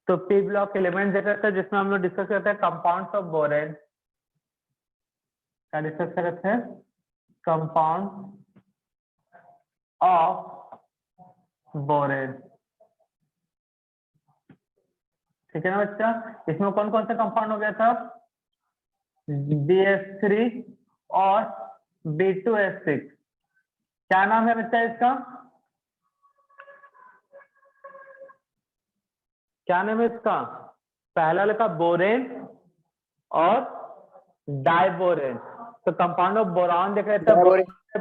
तो P block element देखा था जिसमें हम लोग डिस्कस करते हैं कंपाउंड्स ऑफ बोरेन। क्या डिस्कस कर रहे थे? Compound of borane. ठीक है ना बच्चा? इसमें कौन कौन सा कंपाउंड हो गया था? BF3 और B2S6। क्या नाम है बच्चा इसका? क्या नाम है इसका? पहला लिखा बोरेन और डाइबोरेन। तो कंपाउंड ऑफ बोरॉन देखे थे,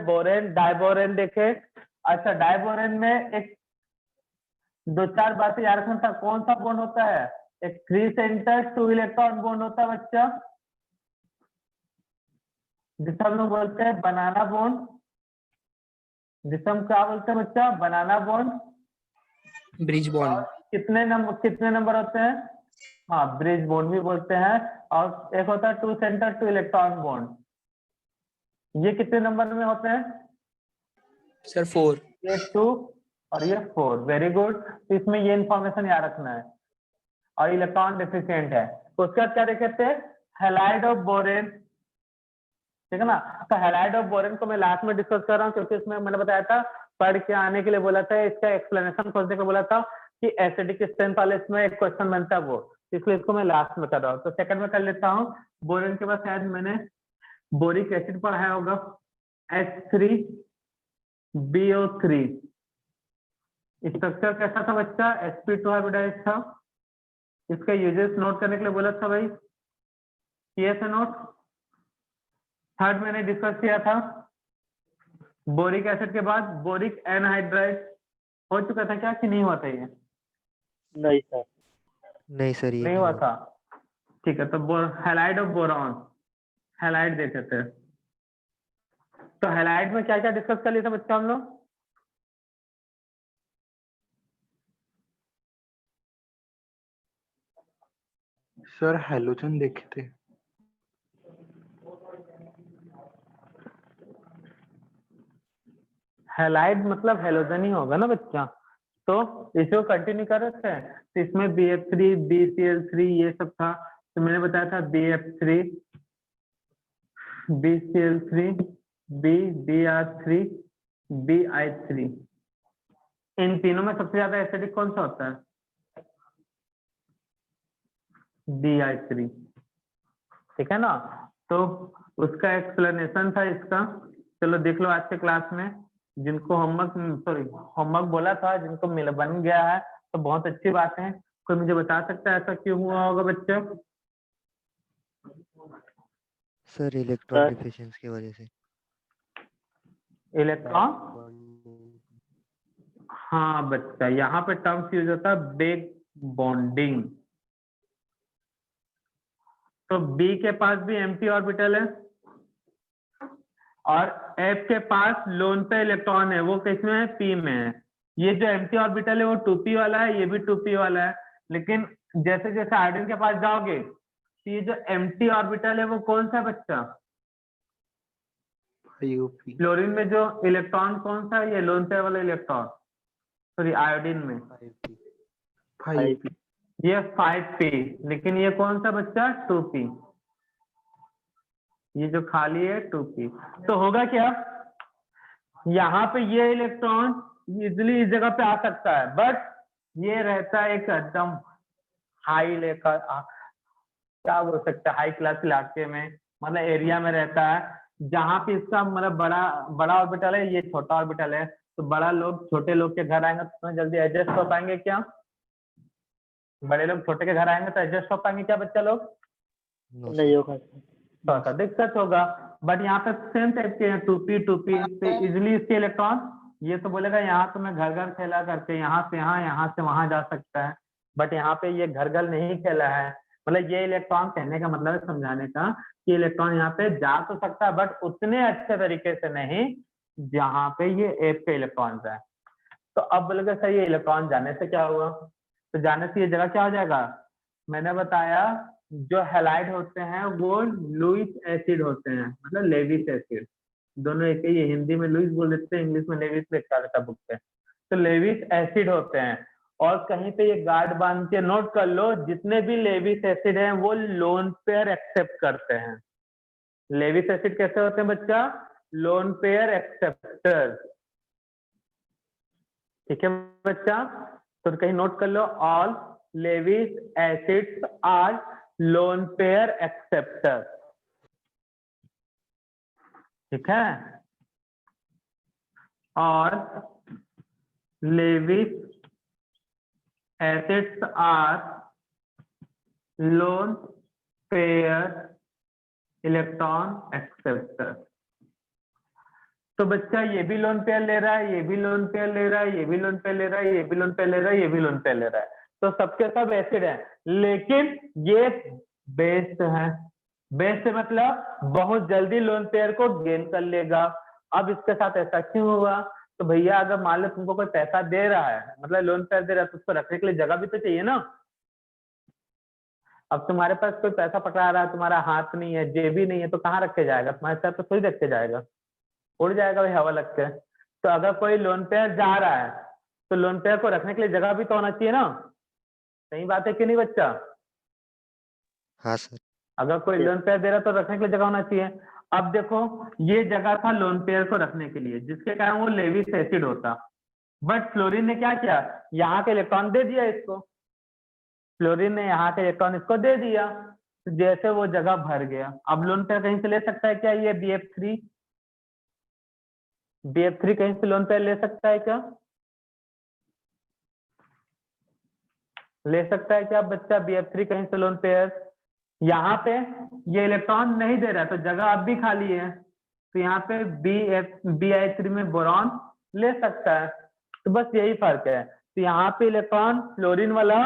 बोरेन डाइबोरेन देखे। अच्छा, डाइबोरेन में एक दो चार बातें याद रखना था। कौन सा बॉन्ड होता है? एक 3 सेंटर 2 इलेक्ट्रॉन बॉन्ड होता है बच्चा, जिसे हम लोग बोलते हैं बनाना बॉन्ड। जिसे हम क्या बोलते हैं बच्चा? बनाना बॉन्ड, ब्रिज बॉन्ड। कितने नंबर होते हैं? हाँ, ब्रिज बॉन्ड भी बोलते हैं। और एक होता है 2 सेंटर 2 इलेक्ट्रॉन बॉन्ड। ये कितने नंबर में होते हैं सर? 4। ये 2 और ये 4। Very good. तो इसमें ये इंफॉर्मेशन याद रखना है। और इलेक्ट्रॉन डिफिशिएंट है। उसके बाद क्या देखे थे? Halide of borane. ठीक है ना? तो हैलाइड ऑफ बोरेन को मैं लास्ट में डिस्कस कर रहा हूँ, क्योंकि इसमें मैंने बताया था पढ़ के आने के लिए बोला था, इसका एक्सप्लेनेशन खोजने को बोला था कि एसिडिक स्ट्रेंथ वाले इसमें एक क्वेश्चन बनता है वो, इसलिए इसको मैं लास्ट में कर रहा हूँ। तो सेकंड में कर लेता हूँ। बोरेन के बाद शायद मैंने बोरिक एसिड पढ़ाया होगा, H3BO3। स्ट्रक्चर कैसा था बच्चा? sp2 हाइब्रिडाइज था। इसका यूजेस नोट करने के लिए बोला था भाई, किए थे नोट? थर्ड मैंने डिस्कस किया था बोरिक एसिड के बाद बोरिक एनहाइड्राइड। हो चुका था क्या कि नहीं हुआ था? ये नहीं सर। नहीं सर, ये नहीं हुआ था। ठीक है, तो हैलाइड ऑफ बोरॉन, हैलाइड देते थे। तो हैलाइड में क्या क्या डिस्कस कर लिया था बच्चा हम लोग? सर हैलोजन देखे थे। हैलाइड मतलब हेलोजन ही होगा ना बच्चा। तो इसको कंटिन्यू कर रहे थे। तो इसमें BF3 BCl3 ये सब था। तो मैंने बताया था BF3 BCl3 BR3 BI3। इन तीनों में सबसे ज्यादा एसिडिक कौन सा होता है? BI3। ठीक है ना? तो उसका एक्सप्लेनेशन था इसका। चलो देख लो आज के क्लास में। जिनको होमवर्क बोला था, जिनको मिल बन गया है तो बहुत अच्छी बात है। कोई मुझे बता सकता है ऐसा क्यों हुआ होगा बच्चों? सर इलेक्ट्रॉन डिफिशियंसी की वजह से। इलेक्ट्रॉन, हाँ बच्चा, यहाँ पे टर्म्स यूज होता है बैक बॉन्डिंग। तो B के पास भी एम्प्टी ऑर्बिटल है और F के पास लोन पे इलेक्ट्रॉन है, वो किसमें है? P में है। ये जो एम्प्टी ऑर्बिटल है वो 2p वाला है, ये भी 2p वाला है। लेकिन जैसे जैसे आयोडीन के पास जाओगे तो ये जो एम्प्टी ऑर्बिटल है वो कौन सा बच्चा? फ्लोरीन में जो इलेक्ट्रॉन कौन सा है? ये लोन पेयर वाला इलेक्ट्रॉन। सॉरी, आयोडीन में 5p। ये 5p। लेकिन ये कौन सा बच्चा? 2p। ये जो खाली है 2p। तो होगा क्या? यहाँ पे ये इलेक्ट्रॉन इजिली इस जगह पे आ सकता है, बट ये रहता है एक एकदम हाई लेकर, क्या बोल सकते हैं, हाई क्लास इलाके में, मतलब एरिया में रहता है, जहाँ पे इसका मतलब बड़ा ऑर्बिटल है, ये छोटा ऑर्बिटल है। तो बड़ा लोग छोटे लोग के घर आएंगे तो जल्दी एडजस्ट हो पाएंगे क्या? बड़े लोग छोटे के घर आएंगे तो एडजस्ट हो पाएंगे क्या बच्चा लोग? नहीं होगा। थोड़ा सा दिक्कत होगा। बट यहाँ पे सेम टाइप के हैं 2p पे इजिली इसके इलेक्ट्रॉन, ये तो बोलेगा यहाँ तो मैं घर घर खेला करके यहाँ से वहां जा सकता है। बट यहाँ पे ये घर घर नहीं खेला है। मतलब ये इलेक्ट्रॉन, कहने का मतलब है समझाने का, कि इलेक्ट्रॉन यहाँ पे जा तो सकता है बट उतने अच्छे तरीके से नहीं जहाँ पे ये F के इलेक्ट्रॉन है। तो अब बोलेगा सर ये इलेक्ट्रॉन जाने से क्या हुआ? तो जाने से ये जगह क्या हो जाएगा? मैंने बताया जो हैलाइड होते हैं वो लुईस एसिड होते हैं, मतलब लेविस एसिड। दोनों एक ही है, हिंदी में लुईस बोल देते हैं, इंग्लिश में लेविस लिखा रहता है बुक पे। तो लेविस एसिड होते हैं और कहीं पे ये गार्ड बांध के नोट कर लो, जितने भी लेविस एसिड हैं वो लोन पेयर एक्सेप्ट करते हैं। लेविस एसिड कैसे होते हैं बच्चा? Lone pair acceptor. ठीक है बच्चा, तो कहीं नोट कर लो, all Lewis acids are lone pair acceptor. ठीक है, और Lewis acids are lone pair electron acceptor. तो बच्चा ये भी लोन पेयर ले रहा है, ये भी लोन पेयर ले रहा है, ये भी लोन पेयर ले रहा है, ये भी लोन पेयर ले रहा है, ये भी लोन पेयर ले रहा है, तो सबके सब एसिड है, लेकिन ये बेस है। बेस से मतलब बहुत जल्दी लोन पेयर को गेन कर लेगा। अब इसके साथ ऐसा क्यों हुआ? तो भैया अगर मान लो तुमको कोई पैसा दे रहा है, मतलब लोन पेयर दे रहा है, तो उसको रखने के लिए जगह भी तो चाहिए ना। अब तुम्हारे पास कोई पैसा पकड़ा रहा है, तुम्हारा हाथ नहीं है, जेबी नहीं है, तो कहाँ रख के जाएगा? तुम्हारे साथ तो थोड़ी रख के जाएगा, उड़ जाएगा भाई हवा लग के। तो अगर कोई लोन पेयर जा रहा है तो लोन पेयर को रखने के लिए जगह भी तो होना चाहिए ना। सही बात है कि नहीं बच्चा? हाँ सर। अगर कोई लोन पेयर दे रहा है तो रखने के लिए जगह होना चाहिए। अब देखो, ये जगह था लोन पेयर को रखने के लिए, जिसके कारण वो लेविस एसिड होता। बट फ्लोरीन ने क्या किया? यहाँ के इलेक्ट्रॉन दे दिया इसको। फ्लोरीन ने यहाँ के इलेक्ट्रॉन इसको दे दिया, तो जैसे वो जगह भर गया। अब लोन पेयर कहीं से ले सकता है क्या? ये BF3 कहीं से लोन पेयर ले सकता है क्या? ले सकता है क्या बच्चा BF3 कहीं से लोन पेयर? यहाँ पे ये इलेक्ट्रॉन नहीं दे रहा है तो जगह अब भी खाली है, तो यहाँ पे BI3 में बोरॉन ले सकता है। तो बस यही फर्क है। तो यहाँ पे इलेक्ट्रॉन फ्लोरीन वाला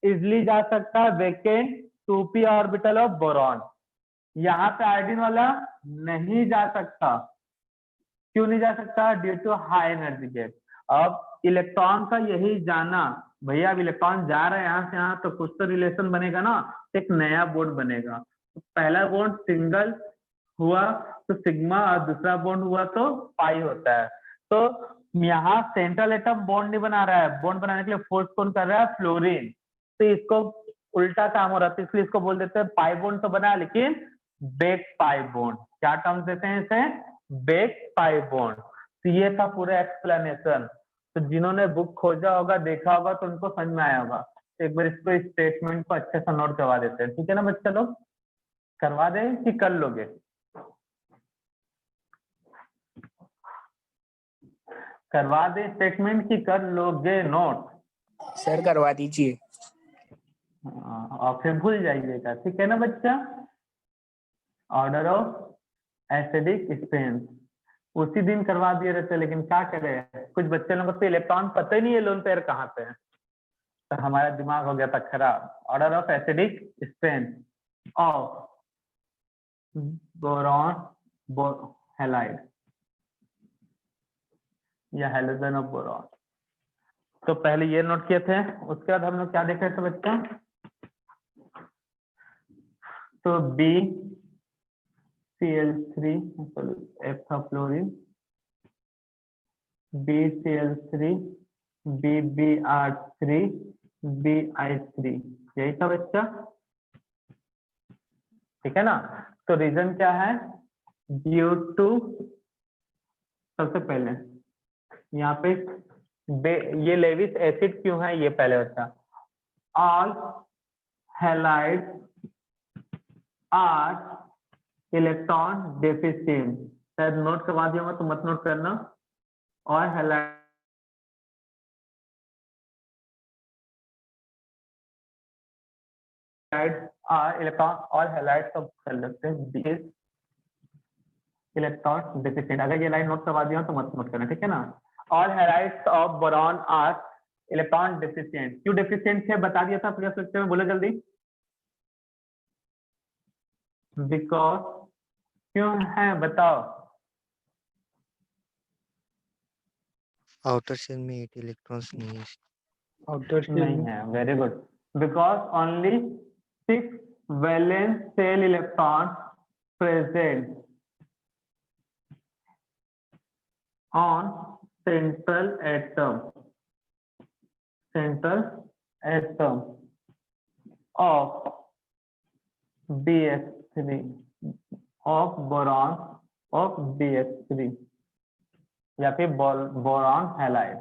इजिली जा सकता है vacant 2p orbital of boron. यहाँ पे आयोडीन वाला नहीं जा सकता। क्यों नहीं जा सकता? Due to high energy gap. अब इलेक्ट्रॉन का यही जाना, भैया अब इलेक्ट्रॉन जा रहा है यहाँ से यहाँ, तो कुछ तो रिलेशन बनेगा ना, एक नया बॉन्ड बनेगा। तो पहला बॉन्ड सिंगल हुआ तो सिग्मा, और दूसरा बॉन्ड हुआ तो पाई होता है। तो यहाँ सेंट्रल एटम बॉन्ड नहीं बना रहा है, बॉन्ड बनाने के लिए फोर्स कौन कर रहा है? फ्लोरीन। तो इसको उल्टा काम हो रहा है, इसलिए इसको बोल देते हैं पाई बॉन्ड तो बना, लेकिन बेक पाई बॉन्ड। क्या टर्म्स देते हैं इसे? Back pi bond. तो ये था पूरा एक्सप्लेनेशन। तो जिन्होंने बुक खोजा होगा, देखा होगा, तो उनको समझ में आया होगा। तो एक बार इसको, इस स्टेटमेंट को अच्छे से नोट करवा देते हैं, ठीक है ना बच्चा लोग? करवा दें कि कर लोगे? करवा दे स्टेटमेंट की कर लोगे नोट? सर करवा दीजिए। और फिर भूल जाइएगा, ठीक है ना बच्चा? ऑर्डर ऑफ एसिडिक स्पेन उसी दिन करवा दिए रहते, लेकिन क्या करें, कुछ बच्चे लोगों को तो इलेक्ट्रॉन पता ही नहीं है लोन पेयर कहाँ पे है, तो हमारा दिमाग हो गया था खराब। Order of acidic span of boron halide या हैलोजन ऑफ बोरॉन। तो पहले ये नोट किए थे, उसके बाद हम लोग क्या देख रहे थे बच्चा? तो BCl3 F था फ्लोरीन, BCl3 BBr3 BI3, यही था बच्चा, ठीक है ना? तो रीजन क्या है? ड्यू टू, सबसे पहले यहाँ पे ये लेविस एसिड क्यों है, ये पहले बच्चा। All halide are electron deficient, शायद नोट करवा दिया मैं, तो मत नोट करना। और हैलाइड आर इलेक्ट्रॉन, और हैलाइड सब कर लेते हैं इलेक्ट्रॉन डेफिशिएंट। अगर ये लाइन नोट करवा दिया तो मत नोट करना, ठीक है ना? All halides of boron are electron deficient. क्यों डेफिशिएंट है बता दिया था प्रिया लेक्चर में, बोलो जल्दी। बिकॉज, क्यों है बताओ? आउटर शेल में 8 इलेक्ट्रॉन्स नहीं है। आउटर शेल नहीं है, very good. Because only 6 valence shell electron present on central atom. center atom of BH3 of boron of BH3 या फिर बोरॉन हैलाइड,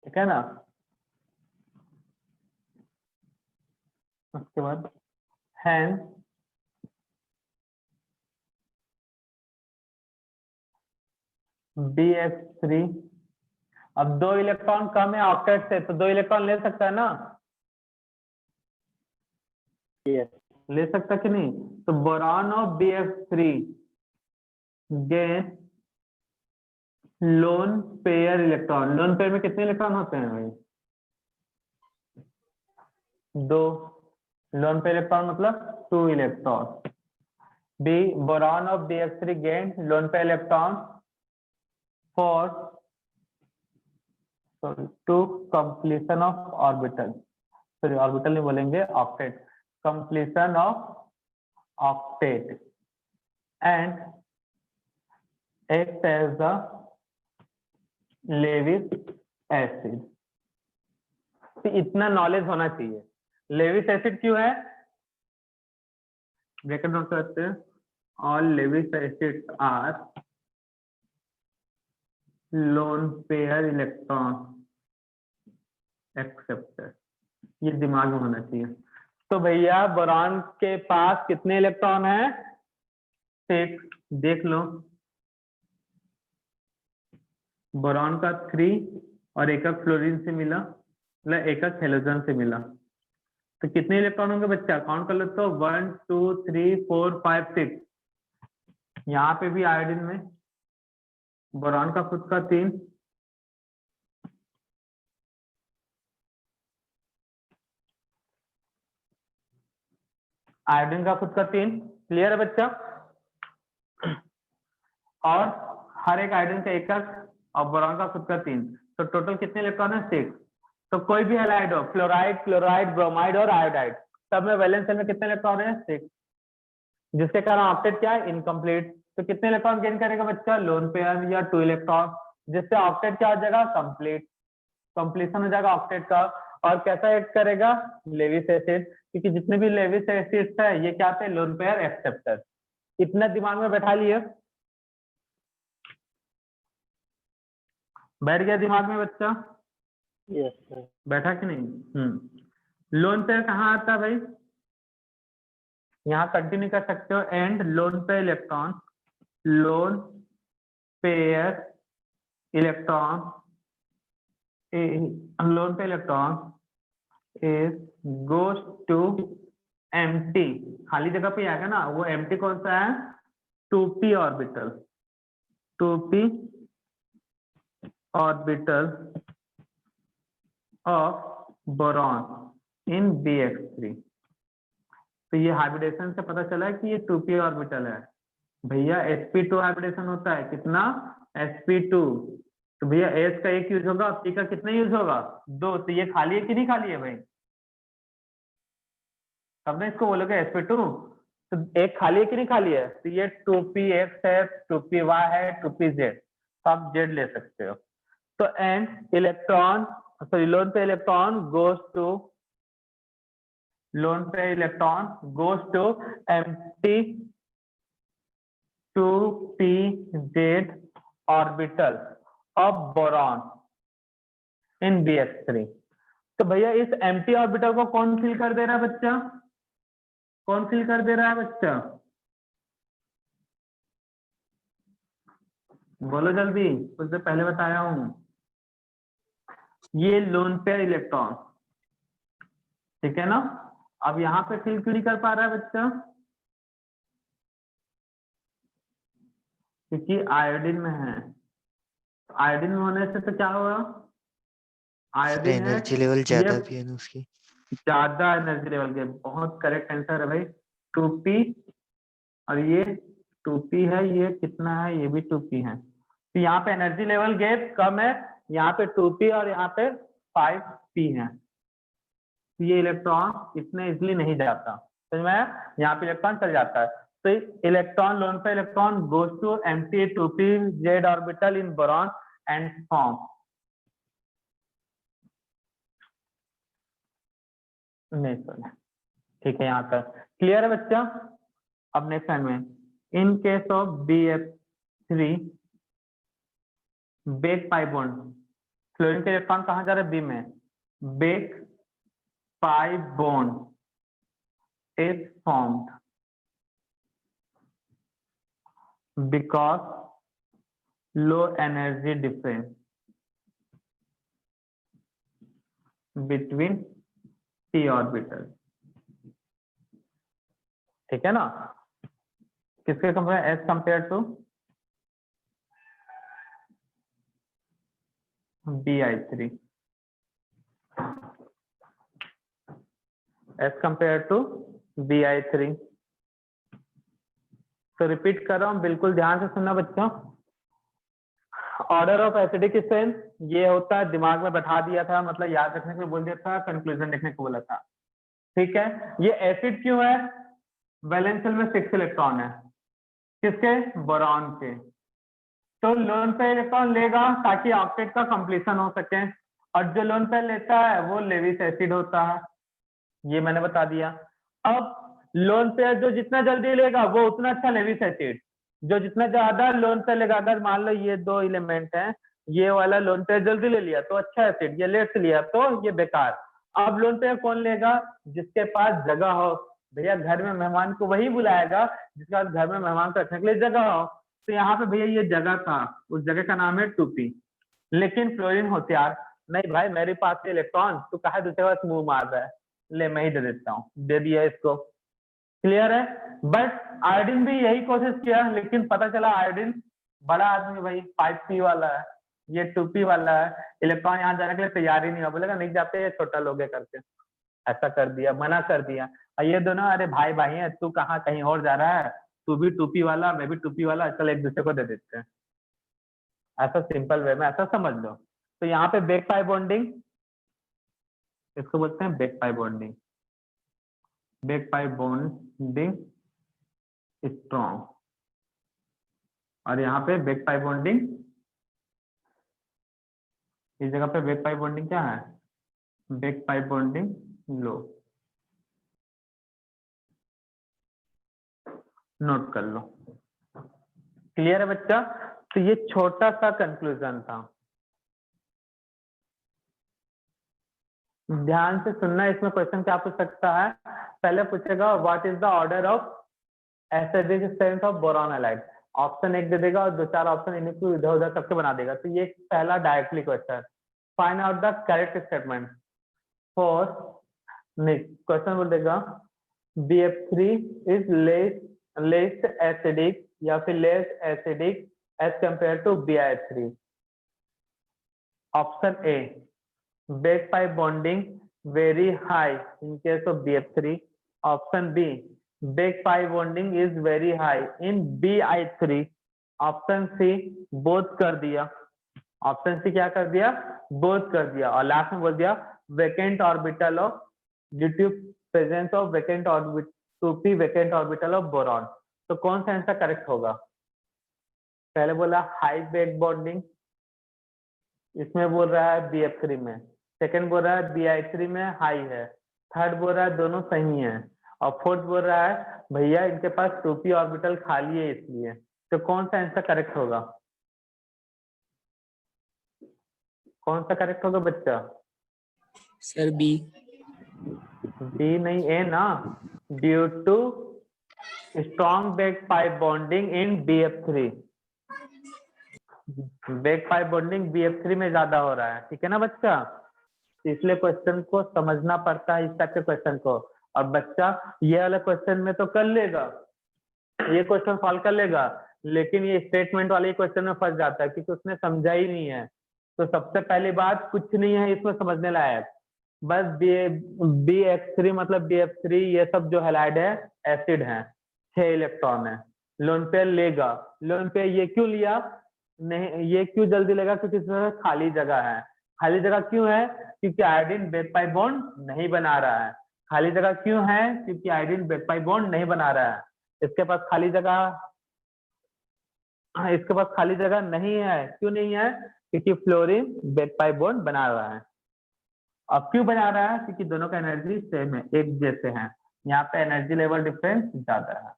ठीक है ना। उसके बाद hence BH3, अब 2 इलेक्ट्रॉन कम है ऑक्टेट से, तो 2 इलेक्ट्रॉन ले सकता है ना, Yes. ले सकता कि नहीं। तो boron of BH3 gain lone pair electron. Lone pair में कितने इलेक्ट्रॉन होते हैं भाई? 2। लोन पेयर इलेक्ट्रॉन मतलब 2 electron. B boron of BH3 gain lone pair electron for to completion of orbital, sorry orbital नहीं बोलेंगे, octet, completion of octet and act as the Lewis acid. तो इतना नॉलेज होना चाहिए। लेविस एसिड क्यों है? Bracket note करते हैं, all Lewis acids are lone pair electron acceptor, ये दिमाग में होना चाहिए। तो भैया बोरॉन के पास कितने इलेक्ट्रॉन हैं? 6। देख लो, बोरॉन का 3 और एकक फ्लोरीन से मिला, मतलब एकक हेलोजन से मिला, तो कितने इलेक्ट्रॉन होंगे बच्चा? काउंट कर लो तो 1 2 3 4 5 6। यहाँ पे भी आयोडीन में बोरॉन का खुद का 3, आयोडीन का खुद का 3। क्लियर है बच्चा? और हर एक आयोडीन का एकक और बोरॉन का खुद का 3, तो टोटल कितने इलेक्ट्रॉन है? 6। तो कोई भी हैलाइड हो, फ्लोराइड, क्लोराइड, ब्रोमाइड और आयोडाइड, सब में वैलेंस शेल में कितने इलेक्ट्रॉन है? 6, जिसके कारण ऑक्टेट क्या है? इनकम्प्लीट। तो कितने इलेक्ट्रॉन गेन करेगा बच्चा? लोन पेयर या 2 इलेक्ट्रॉन, जिससे ऑक्टेट क्या हो जाएगा? कंप्लीट, कंप्लीशन हो जाएगा ऑक्टेट का। और कैसा एक्ट करेगा? लेविस एसिड, क्योंकि जितने भी लेविस एसिड्स है ये क्या थे? Loan pair acceptor. इतना दिमाग में बैठा लिए, बैठ गया दिमाग में बच्चा? Yes, sir. बैठा कि नहीं? लोन पेयर कहाँ आता है भाई? यहाँ कंटिन्यू कर सकते हो, and lone pair electron, lone pair electron, lone pair electron is goes to empty, खाली जगह पे आएगा ना, वो एम्प्टी कौन सा है? 2p orbital, 2p orbital of boron in BH3। तो ये हाइब्रिडेशन से पता चला है कि ये 2p ऑर्बिटल है। भैया sp2 हाइब्रिडेशन होता है, कितना? sp2। तो भैया s का एक यूज होगा, p का कितना यूज होगा? 2। तो ये खाली है कि नहीं खाली है भाई? तब ना इसको बोलोगे sp2। तो एक खाली है कि नहीं खाली है? तो ये 2px है, 2py है, 2pz, तो आप z ले सकते हो। तो and electron, sorry lone pair electron goes to, lone pair electron goes to empty 2pz orbital of boron in BH3। तो भैया इस एम्प्टी ऑर्बिटल को कौन फिल कर दे रहा है बच्चा? कौन फिल कर दे रहा है बच्चा? बोलो जल्दी, कुछ देर पहले बताया हूं। ये लोन पेयर इलेक्ट्रॉन, ठीक है ना। अब यहाँ पे फिल क्यों नहीं कर पा रहा है बच्चा? क्योंकि आयोडीन में है। आयोडीन में होने से तो क्या होगा? आयोडीन है, एनर्जी लेवल ये ज्यादा भी है ना उसकी। ज्यादा एनर्जी लेवल के, बहुत करेक्ट आंसर है भाई। 2p और ये 2p है, ये कितना है? ये भी 2p है। तो यहाँ पे एनर्जी लेवल गैप कम है, यहाँ पे 2p और यहाँ पे 5p है। तो ये इलेक्ट्रॉन इतने इजिली नहीं जाता, समझ में आया? यहाँ पे इलेक्ट्रॉन चल जाता है। तो electron, lone pair electron goes to empty 2pz orbital in boron and form नहीं सर, ठीक है, यहाँ तक क्लियर है बच्चा। अब नेक्स्ट लाइन में, in case of BF3 back pi bond, fluorine के इलेक्ट्रॉन कहाँ जा रहे हैं, बी में, back pi bond is formed because low energy difference between p orbital, ठीक है ना, किसके compare, as compare to Bi3, as compare to Bi3। तो रिपीट कर रहा हूं, बिल्कुल ध्यान से सुनना बच्चों। ऑर्डर ऑफ एसिडिक स्ट्रेंथ ये होता है, दिमाग में बैठा दिया था, मतलब याद रखने के लिए बोल दिया था, कंक्लूजन लिखने को बोला था, ठीक है। ये एसिड क्यों है, वैलेंस शेल में 6 इलेक्ट्रॉन है, किसके, बोरॉन के। तो लोन पे इलेक्ट्रॉन लेगा ताकि ऑक्टेट का कंप्लीशन हो सके, और जो लोन पे लेता है वो लेविस एसिड होता है, ये मैंने बता दिया। अब लोन पे जो जितना जल्दी लेगा वो उतना अच्छा लेविस एसिड, जो जितना ज्यादा लोन पे लेगा, अगर मान लो ये 2 एलिमेंट हैं, ये वाला लोन पे जल्दी ले लिया तो अच्छा एसिड, ये लेट से लिया तो ये बेकार। अब लोन पे कौन लेगा, जिसके पास जगह हो, भैया घर में मेहमान को वही बुलाएगा जिसके पास घर में मेहमान को रखने के लिए जगह हो। तो यहाँ पे भैया ये जगह था, उस जगह का नाम है 2p। लेकिन फ्लोरीन होशियार, नहीं भाई मेरे पास इलेक्ट्रॉन, तू कहा दूसरे पास मुंह मार रहा है, ले मैं ही दे देता हूँ, दे दिया इसको, क्लियर है। बट आयोडीन भी यही कोशिश किया, लेकिन पता चला आयोडीन बड़ा आदमी भाई, 5p वाला है, ये 2p वाला है, इलेक्ट्रॉन यहाँ जाने के लिए तैयार ही नहीं हुआ, बोलेगा नहीं जाते, ये छोटा लोगे करके ऐसा कर दिया, मना कर दिया। और ये दोनों अरे भाई भाई है, तू कहाँ कहीं और जा रहा है, तू भी 2p वाला, मैं भी 2p वाला, चल एक दूसरे को दे देते हैं, ऐसा सिंपल वे में ऐसा समझ लो। तो यहाँ पे बेक पाई बॉन्डिंग, इसको बोलते हैं back pi bonding, back pi bonding strong, और यहाँ पे बेक पाई बॉन्डिंग, इस जगह पे बेक पाई बॉन्डिंग क्या है, बेक पाई बॉन्डिंग लो, नोट कर लो, क्लियर है बच्चा। तो ये छोटा सा कंक्लूजन था, ध्यान से सुनना, इसमें क्वेश्चन क्या पूछ सकता है, पहले पूछेगा what is the order of acidic strength of boron halide, option 1 दे देगा और 2-4 ऑप्शन इन्हीं को इधर उधर करके बना देगा। तो ये पहला directly question, find out the correct statement for, question बोल देगा BF3 इज लेस एसिडिक या फिर less acidic as compare to Bi3। Option A, back pi bonding very high in case of BF3। Option B, back pi bonding is very high in Bi3। Option C, both कर दिया, option C क्या कर दिया, both कर दिया, और last में बोल दिया vacant orbital of, due to presence of vacant orbit 2p vacant orbital of boron. तो कौन सा आंसर करेक्ट होगा, पहले बोला हाई बेक बॉन्डिंग, इसमें बोल रहा है BF3 में, सेकंड बोल रहा है Bi3 में हाई है, थर्ड बोल रहा है दोनों सही है, और फोर्थ बोल रहा है भैया इनके पास 2p ऑर्बिटल खाली है इसलिए। तो कौन सा आंसर करेक्ट होगा, कौन सा करेक्ट होगा बच्चा, सर बी। बी नहीं, ए ना, due to strong back pi bonding in BF3, back pi bonding BF3 में ज्यादा हो रहा है, ठीक है ना बच्चा। इसलिए क्वेश्चन को समझना पड़ता है, इस टाइप के क्वेश्चन को, और बच्चा ये वाला क्वेश्चन में तो कर लेगा, ये क्वेश्चन सॉल्व कर लेगा, लेकिन ये स्टेटमेंट वाले क्वेश्चन में फंस जाता है क्योंकि उसने समझा ही नहीं है। तो सबसे पहली बात, कुछ नहीं है इसमें समझने लायक, बस BF3 मतलब BF3 ये सब जो हैलाइड है एसिड है, 6 इलेक्ट्रॉन है, लोन पेयर लेगा, लोन पेयर ये क्यों लिया, नहीं ये क्यों जल्दी लेगा, क्योंकि इसमें खाली जगह है। खाली जगह क्यों है, क्योंकि आयोडीन बेक पाई बॉन्ड नहीं बना रहा है। खाली जगह क्यों है, क्योंकि आयोडीन बेक पाई बॉन्ड नहीं बना रहा है, इसके पास खाली जगह, इसके पास खाली जगह नहीं है, क्यों नहीं है, क्योंकि फ्लोरीन बेक पाई बॉन्ड बना रहा है। अब क्यों बना रहा है? क्योंकि दोनों का एनर्जी सेम है, एक जैसे हैं। यहाँ पे एनर्जी लेवल डिफरेंस ज्यादा है।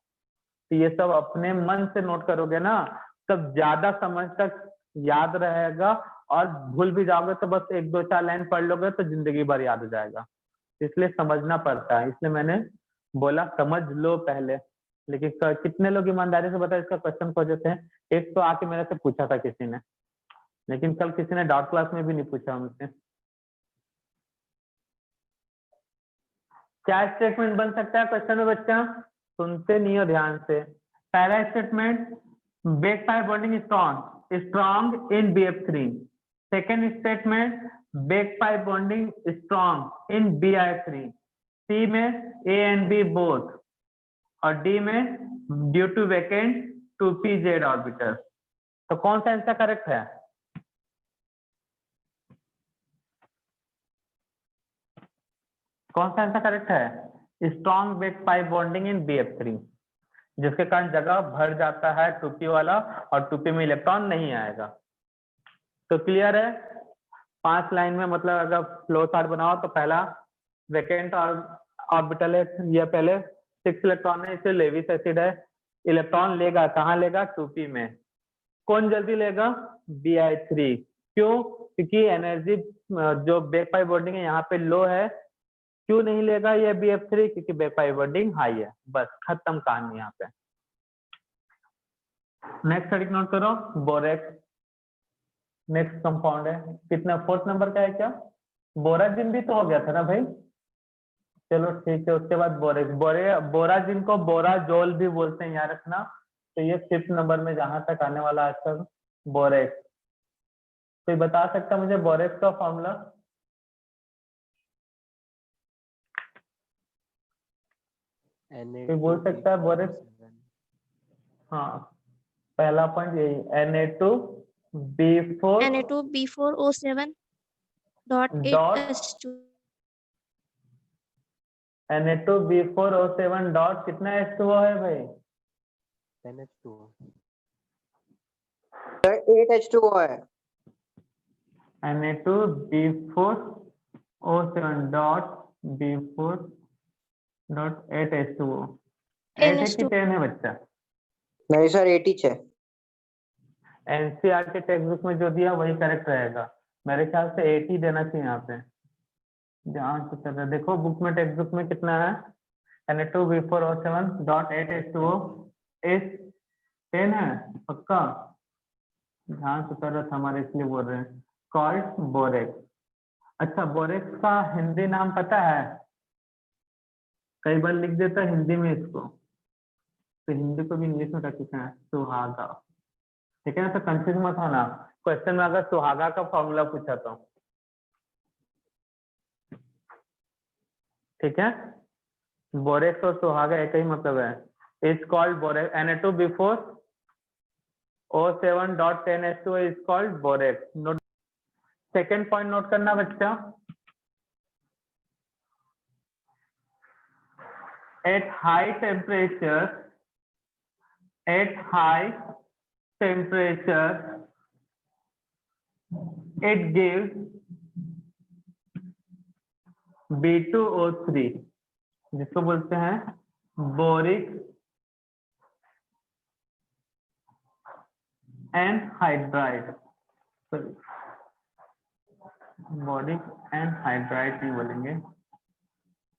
तो ये सब अपने मन से नोट करोगे ना, तब ज्यादा समझ तक याद रहेगा। और भूल भी जाओगे तो बस 1 2 4 लाइन पढ़ लोगे तो जिंदगी भर याद हो जाएगा। इसलिए समझना पड़ता है, इसलिए मैंने बोला समझ लो पहले। लेकिन कितने लोग ईमानदारी से बताओ इसका क्वेश्चन खोजते हैं? एक तो आके मेरे से पूछा था किसी ने, लेकिन कल किसी ने डाउट क्लास में भी नहीं पूछा मुझसे। क्या स्टेटमेंट बन सकता है क्वेश्चन में बच्चा? सुनते नहीं हो ध्यान से। पहला statement, back pi bonding strong in BF3। Second statement, back pi bonding strong in BI3। C में A and B बोथ, और डी में due to vacant 2p-z orbital. तो कौन सा आंसर करेक्ट है? कौन सा आंसर करेक्ट है? Strong back pi bonding in BF3, जिसके कारण जगह भर जाता है 2p वाला, और 2p में इलेक्ट्रॉन नहीं आएगा। तो क्लियर है? 5 लाइन में मतलब अगर फ्लो चार्ट बनाओ तो पहला वैकेंट ऑर्बिटल है, ये पहले 6 इलेक्ट्रॉन है, इसलिए लेविस एसिड है। इलेक्ट्रॉन लेगा, कहाँ लेगा? 2p में। कौन जल्दी लेगा? BI3। क्यों? क्योंकि एनर्जी जो बेक पाइप बॉन्डिंग है यहाँ पे लो है। क्यों नहीं लेगा ये BF3? क्योंकि बेक पाइप बॉन्डिंग हाई है। बस खत्म कहानी यहाँ पे। नेक्स्ट स्टडी नोट करो, बोरेक्स। नेक्स्ट कंपाउंड है, कितना 4th नंबर का है क्या? बोराजिन भी तो हो गया था ना भाई। चलो ठीक है, उसके बाद बोरेक्स। बोराजिन को बोराजोल भी बोलते हैं, याद रखना। तो ये 5th नंबर में जहां तक आने वाला आंसर बोरेक्स। कोई बता सकता मुझे बोरेक्स का फॉर्मूला? कोई बोल सकता है बोरेक्स? हाँ, पहला पॉइंट यही, Na2B4 Na2B4O7 dot Dot. 8H2 Na2B4O7 dot कितना H2O है भाई? सर 8H2O है। Na2B4O7 dot B4 dot 8H2O। 8 है कि 10 है बच्चा? नहीं सर 8 ही है। एनसीईआरटी टेक्स्ट बुक में जो दिया वही करेक्ट रहेगा। मेरे ख्याल से 8 ही देना चाहिए यहाँ पे। ध्यान से कर रहे, देखो बुक में, टेक्स्ट बुक में कितना है? Na2B4O7 डॉट 8H2O इस 10 है पक्का। ध्यान से कर रहा था हमारे, इसलिए बोल रहे हैं। Called borax. अच्छा, बोरेक्स का हिंदी नाम पता है? कई बार लिख देता है हिंदी में इसको, तो हिंदी को भी इंग्लिश में कर सकते हैं, सुहागा। ठीक है ना? तो कंफ्यूज मत होना। क्वेश्चन में अगर सुहागा का फॉर्मूला पूछा तो, ठीक है? बोरेक्स और सुहागा एक ही मतलब है। Is called borax. Na2B4O7 dot 10H2O is called borax. Note, second point note करना बच्चा। At high temperature, it gives B2O3, जिसको बोलते हैं बोरिक एनहाइड्राइड। बोरिक एनहाइड्राइड नहीं बोलेंगे,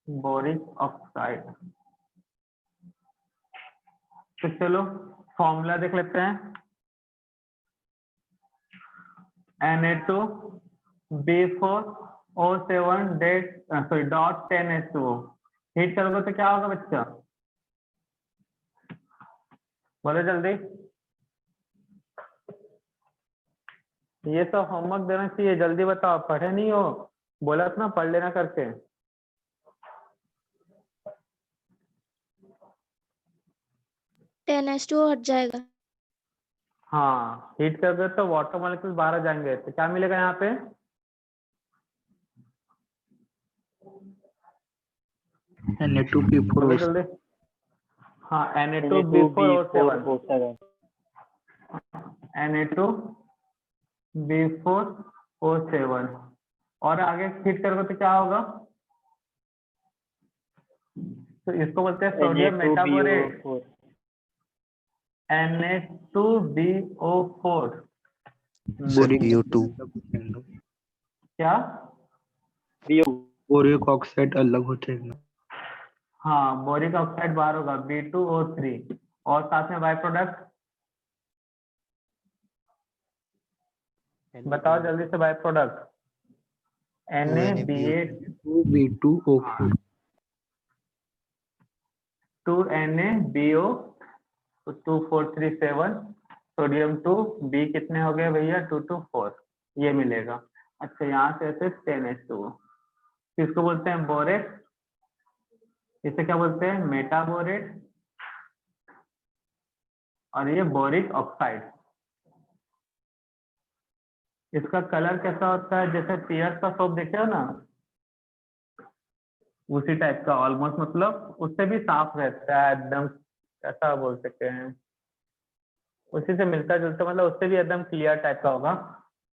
बोरिक ऑक्साइड। तो चलो फॉर्मूला देख लेते हैं। Na2B4O7 डॉट 10H2O हीट करोगे तो क्या होगा बच्चा? बोलो जल्दी। ये सब होमवर्क देना चाहिए, जल्दी बताओ। पढ़े नहीं हो? बोला था ना पढ़ लेना करके। NH2 हट जाएगा। हाँ, हीट करोगे तो वाटर मॉलिक्यूल बाहर आ जाएंगे, तो क्या मिलेगा यहाँ पे? बोलो जल्दी। हाँ, Na2B4O7 Na2B4O7 और आगे हिट करोगे तो क्या होगा? तो इसको बोलते हैं sodium metaborate, Na2BO4. Na2BO4। Sir BO2 क्या? बोरिक ऑक्साइड अलग हो जाएगा। हाँ, बोरिक ऑक्साइड बाहर होगा, B2O3। और साथ में बाय प्रोडक्ट बताओ जल्दी से, by product NaBH 2B2O4 2NaBO 2437 sodium 2 B कितने हो गए भैया? 224 ये मिलेगा। अच्छा, यहाँ से ऐसे 10H2O, इसको बोलते हैं बोरेट, इसे क्या बोलते हैं? मेटाबोरेट। और ये बोरिक ऑक्साइड। इसका कलर कैसा होता है? जैसे पियर्स का सोप देखे हो ना, उसी टाइप का ऑलमोस्ट, मतलब उससे भी साफ रहता है एकदम, ऐसा बोल सकते हैं, उसी से मिलता जुलता, मतलब उससे भी एकदम क्लियर टाइप का होगा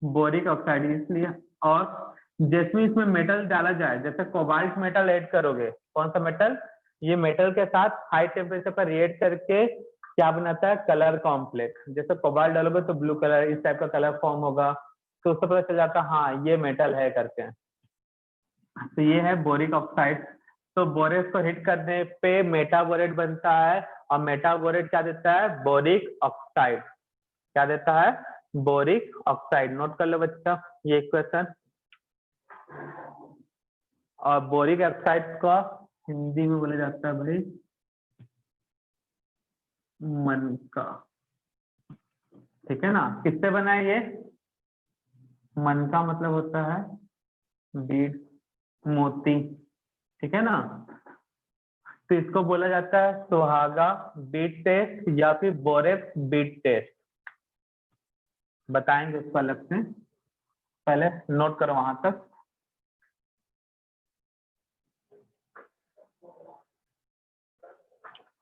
बोरिक ऑक्साइड, इसलिए। और जिसमें इसमें मेटल डाला जाए, जैसे कोबाल्ट मेटल ऐड करोगे, कौन सा मेटल? ये मेटल के साथ हाई टेम्परेचर पर रिएक्ट करके क्या बनाता है? Colour complex. जैसे कोबाल्ट डालोगे तो ब्लू कलर, इस टाइप का कलर फॉर्म होगा, तो उससे पता चल जाता है हाँ ये मेटल है करके। तो ये है बोरिक ऑक्साइड। तो बोरेस को हिट करने पे मेटाबोरेट बनता है, और मेटाबोरेट क्या देता है? Boric oxide. क्या देता है? Boric oxide. नोट कर लो बच्चा ये क्वेश्चन। और बोरिक ऑक्साइड का हिंदी में बोला जाता है भाई मनका। ठीक है ना? किससे बना है ये? मन का मतलब होता है बीड, मोती। ठीक है ना? तो इसको बोला जाता है सुहागा बीट टेस्ट या फिर बोरेक्स बीट टेस्ट। बताएंगे इसको अलग से, पहले नोट करो वहां तक।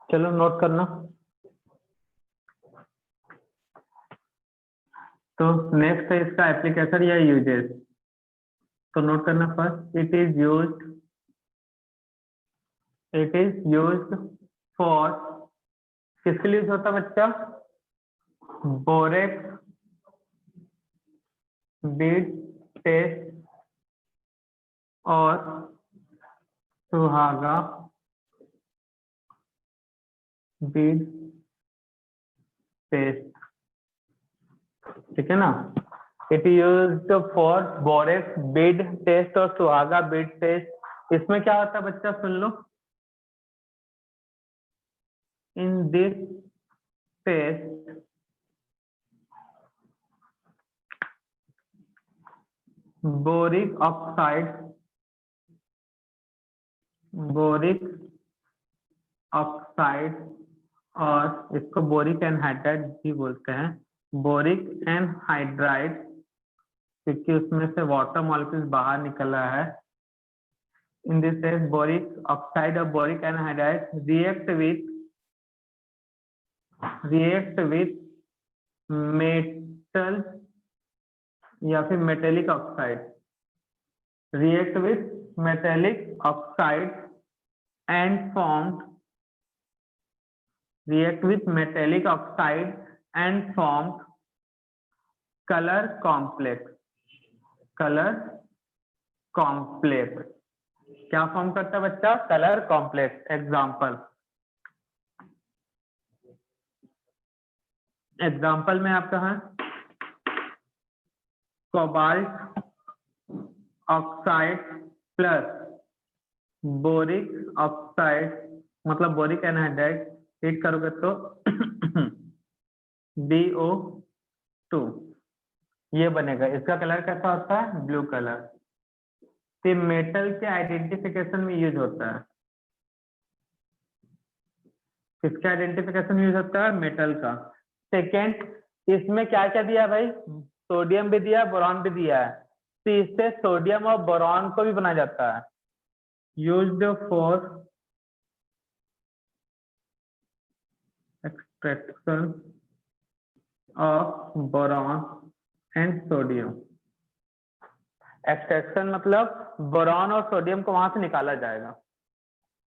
चलो नोट करना। तो नेक्स्ट है इसका एप्लीकेशन या यूजेस। तो नोट करना first, it is used for, किसके लिए यूज होता है बच्चा? बोरेक्स बीट टेस्ट और सुहागा बीट टेस्ट। ठीक है ना? It used for borax bead test और सुहागा बीड टेस्ट। इसमें क्या होता है बच्चा? सुन लो। In this test boric oxide और इसको बोरिक एनहाइड्राइड भी बोलते हैं, बोरिक एनहाइड्राइड, क्योंकि उसमें से वाटर मॉलिक्यूल बाहर निकल रहा है। In this case boric oxide और boric anhydride react with metal या फिर metallic oxide, react with metallic oxide and formed color complex। क्या फॉर्म करता है बच्चा? Colour complex. एग्जाम्पल में आपका है cobalt oxide plus boric oxide, मतलब बोरिक एनहाइड्राइड, हिट करोगे तो BO2 ये बनेगा। इसका कलर कैसा होता है? Blue colour. ये मेटल के आइडेंटिफिकेशन में यूज होता है। किसका आइडेंटिफिकेशन में यूज होता है? मेटल का। सेकेंड, इसमें क्या क्या दिया भाई? सोडियम भी दिया, बोरॉन भी दिया है, तो इससे सोडियम और बोरॉन को भी बनाया जाता है। Used for extraction of boron and sodium. Extraction मतलब बोरॉन और सोडियम को वहां से निकाला जाएगा।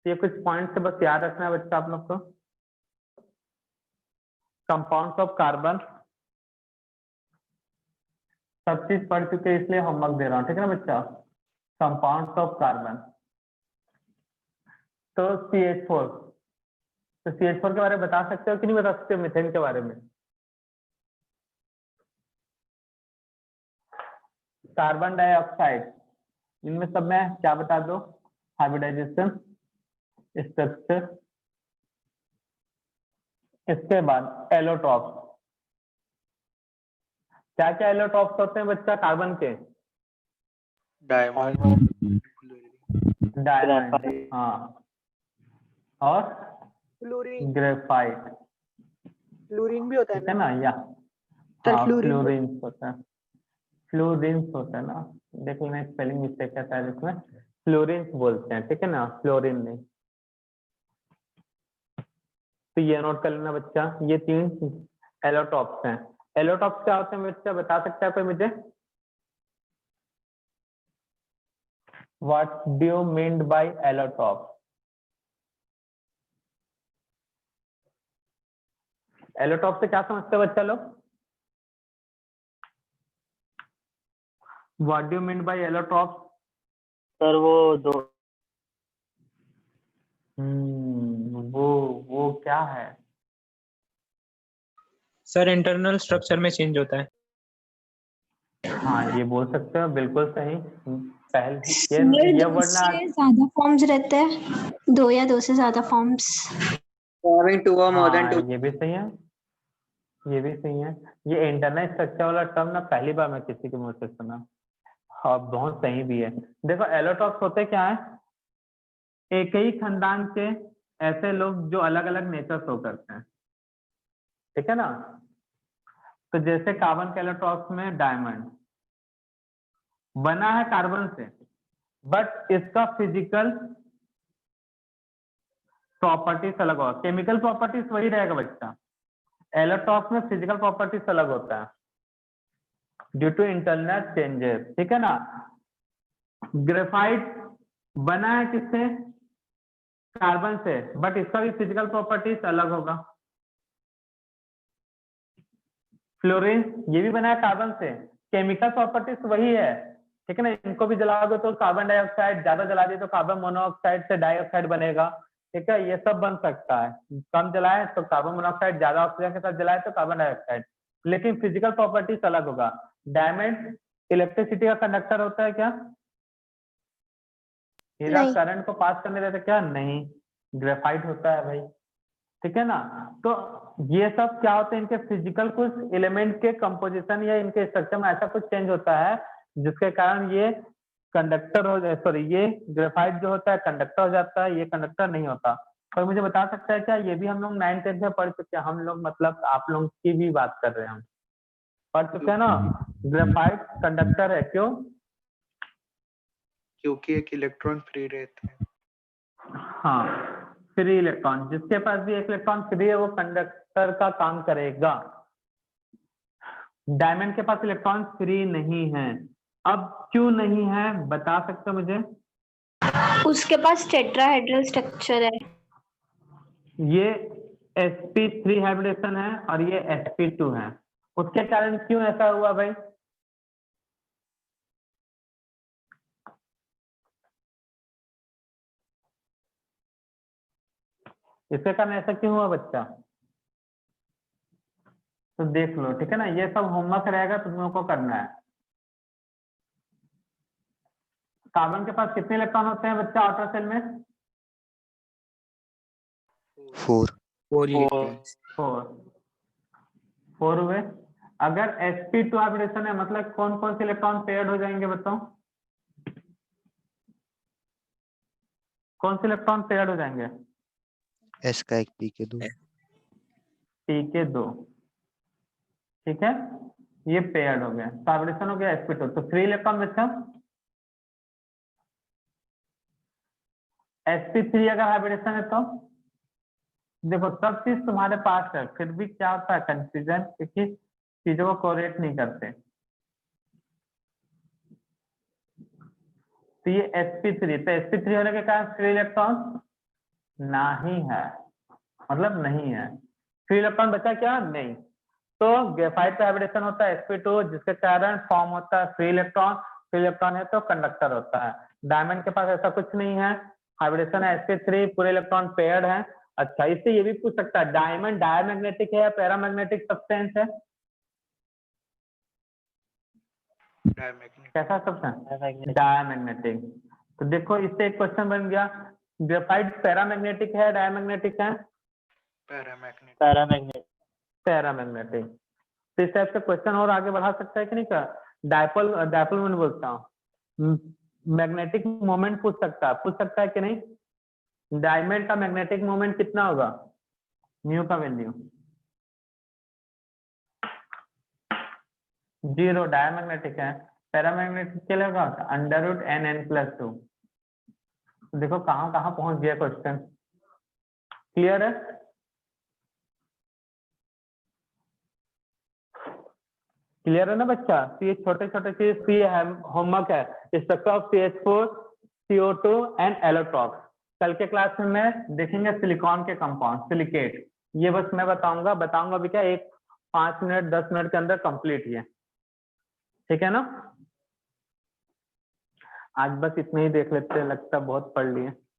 ये कुछ पॉइंट से बस याद रखना है बच्चा आप लोग को। कंपाउंड्स ऑफ कार्बन सब चीज पढ़ चुके हैं, इसलिए होमवर्क दे रहा हूँ, ठीक है ना बच्चा। कंपाउंड्स ऑफ कार्बन, तो CH4, तो CH4 के बारे में बता सकते हो कि नहीं बता सकते? मीथेन के बारे में, कार्बन डाइऑक्साइड, इनमें सब में क्या बता दो? Hybridization structure. इसके बाद एलोटॉप्स, क्या क्या एलोटॉप्स होते हैं बच्चा कार्बन के? डायमंड, डायमंड, हाँ, और फ्लोरीन, ग्रेफाइट, फ्लोरीन भी होता है ठीक है ना? ना? या सर हाँ, फ्लोरीन फ्लोरीन्स होता है, फ्लोरीन्स होता है ना। देखो मैं स्पेलिंग मिस्टेक है शायद इसमें, फ्लोरीन्स बोलते हैं, ठीक है ना, फ्लोरीन नहीं। तो ये नोट कर लेना बच्चा, ये 3 एलोटॉप्स हैं। एलोटॉप्स क्या होते हैं बच्चा, बता सकता है कोई मुझे? What do you mean by allotrope? Allotrope से क्या समझते हो बच्चा लोग? What do you mean by allotrope? Sir वो दो वो क्या है? सर इंटरनल स्ट्रक्चर में चेंज होता है। हाँ, ये बोल सकते हो, बिल्कुल सही। पहले सर ये दो वर्ड ना, से ज्यादा फॉर्म्स रहते हैं, 2 या 2 से ज्यादा forms. having 2 or more than हाँ 2. ये भी सही है, ये भी सही है। ये इंटरनल स्ट्रक्चर वाला टर्म ना पहली बार मैं किसी के मुंह से सुना, और बहुत सही भी है। देखो एलोटॉप्स होते क्या है? एक ही खानदान के ऐसे लोग जो अलग अलग नेचर शो करते हैं, ठीक है ना। तो जैसे कार्बन के एलोटॉप्स में डायमंड बना है कार्बन से, बट इसका फिजिकल प्रॉपर्टीज अलग होगा, केमिकल प्रॉपर्टीज वही रहेगा बच्चा। एलोटॉप्स में फिजिकल प्रॉपर्टीज अलग होता है ड्यू टू इंटरनल चेंजेस, ठीक है ना। ग्रेफाइट बना है किससे? कार्बन से, बट इसका भी फिजिकल प्रॉपर्टीज अलग होगा। फ्लोरीन ये भी बना है कार्बन से, केमिकल प्रॉपर्टीज वही है, ठीक है ना। इनको भी जलाओगे तो कार्बन डाइऑक्साइड, ज्यादा जला दिए तो कार्बन मोनोऑक्साइड से डाइऑक्साइड बनेगा, ठीक है। ये सब बन सकता है, कम जलाए तो कार्बन मोनोऑक्साइड, ज्यादा ऑक्सीजन के साथ जलाए तो कार्बन डाइऑक्साइड, लेकिन फिजिकल प्रॉपर्टीज अलग होगा। डायमंड इलेक्ट्रिसिटी का कंडक्टर होता है क्या? हीरा नहीं। करंट को पास करने देता क्या? नहीं, ग्रेफाइट होता है भाई, ठीक है ना। तो ये सब क्या होते हैं? इनके फिजिकल कुछ एलिमेंट के कंपोजिशन या इनके स्ट्रक्चर में ऐसा कुछ चेंज होता है जिसके कारण ये कंडक्टर हो जाए, सॉरी ये ग्रेफाइट जो होता है कंडक्टर हो जाता है, ये कंडक्टर नहीं होता। तो मुझे बता सकता है क्या? ये भी हम लोग 9th 10th में पढ़ चुके हैं, हम लोग मतलब आप लोग की भी बात कर रहे हैं, हम पढ़ चुके हैं ना। ग्रेफाइट कंडक्टर है, क्यों? क्योंकि एक इलेक्ट्रॉन फ्री रहते हैं। हाँ, फ्री इलेक्ट्रॉन, जिसके पास भी एक इलेक्ट्रॉन फ्री है वो कंडक्टर का काम करेगा। डायमंड के पास इलेक्ट्रॉन फ्री नहीं है, अब क्यों नहीं है बता सकते हो मुझे? उसके पास टेट्राहेड्रल स्ट्रक्चर है। ये sp3 हाइब्रिडेशन है और ये sp2 है, उसके कारण क्यों ऐसा हुआ भाई? इसके कारण ऐसा क्यों हुआ बच्चा? तो देख लो, ठीक है ना, ये सब होमवर्क रहेगा तुम लोगों को करना है। कार्बन के पास कितने इलेक्ट्रॉन होते हैं बच्चा आउटर शेल में? 4. 4 इलेक्ट्रॉन्स। 4 हुए। अगर sp2 हाइब्रिडेशन है मतलब कौन कौन से इलेक्ट्रॉन पेयर्ड हो जाएंगे बताओ? कौन से इलेक्ट्रॉन पेयर्ड हो जाएंगे? S का 1 P के 2. P के 2, ठीक है, ये पेयर्ड हो गया, तो हाइब्रिडेशन हो गया sp2, तो फ्री इलेक्ट्रॉन बच्चा sp3 अगर हाइब्रिडेशन है तो देखो सब चीज तुम्हारे पास है, फिर भी क्या होता है कंफ्यूजन, क्योंकि चीजों को कोरिलेट नहीं करते। तो ये sp3, तो sp3 होने के कारण फ्री इलेक्ट्रॉन नहीं है, मतलब नहीं है। फ्री इलेक्ट्रॉन बचा क्या? नहीं। तो ग्रेफाइट का हाइब्रिडेशन होता है sp2, जिसके कारण फॉर्म होता है फ्री इलेक्ट्रॉन। फ्री इलेक्ट्रॉन है तो कंडक्टर होता है। डायमंड के पास ऐसा कुछ नहीं है, हाइब्रिडेशन है sp3, पूरे इलेक्ट्रॉन पेयर्ड है। अच्छा, इससे ये भी पूछ सकता है डायमंड डायमैग्नेटिक है या पैरामैग्नेटिक सब्सटेंस है? डायमैग्नेटिक। कैसा सब्सटेंस? डायमैग्नेटिक। तो देखो इससे एक क्वेश्चन बन गया, ग्रेफाइट पैरामैग्नेटिक है डायमैग्नेटिक है? पैरामैग्नेटिक। पैरामैग्नेटिक। पैरामैग्नेटिक। तो इस टाइप से क्वेश्चन और आगे बढ़ा सकता है कि नहीं? का डायपोल में बोलता हूँ, मैग्नेटिक मोमेंट पूछ सकता है कि नहीं? डायमंड का मैग्नेटिक मोमेंट कितना होगा? म्यू का वैल्यू 0, डायमैग्नेटिक है। पैरामैग्नेटिक के लिए होगा √NN+2। देखो कहाँ कहाँ पहुंच गया क्वेश्चन। क्लियर है? क्लियर है ना बच्चा? तो ये छोटे छोटे चीज की होमवर्क है, structure of CH4, CO2 and allotrope. कल के क्लास में मैं देखेंगे सिलिकॉन के कंपाउंड, सिलिकेट। ये बस मैं बताऊंगा अभी क्या, 5 मिनट 10 मिनट के अंदर कंप्लीट ये, ठीक है ना? आज बस इतना ही देख लेते हैं, लगता है बहुत पढ़ लिए।